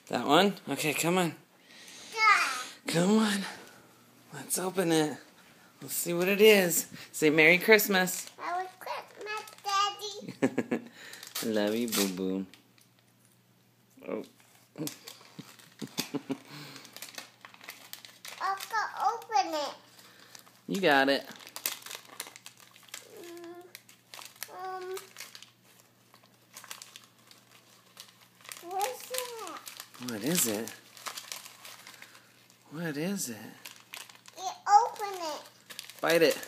That one? Okay, come on. Come on. Let's open it. Let's see what it is. Say Merry Christmas. Merry Christmas, Daddy. I love you, Boo Boo. Oh. I can open it. You got it. What's that? What is it? What is it? Open it. Bite it.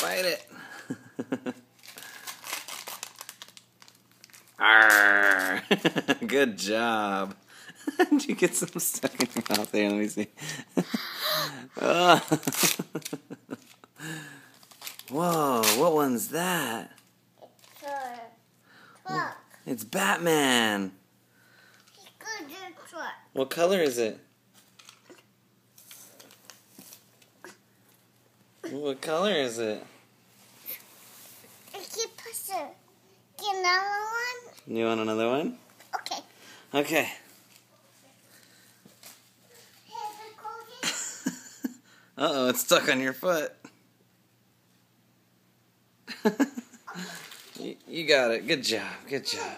Bite it. Arr. Good job. Did you get some stuck in your mouth there? Let me see. Oh. Whoa, what one's that? Truck. It's Batman. He could do truck. What color is it? What color is it? Keep pushing. Get another one? You want another one? Okay. Okay. Uh-oh, it's stuck on your foot. You got it. Good job. Good job.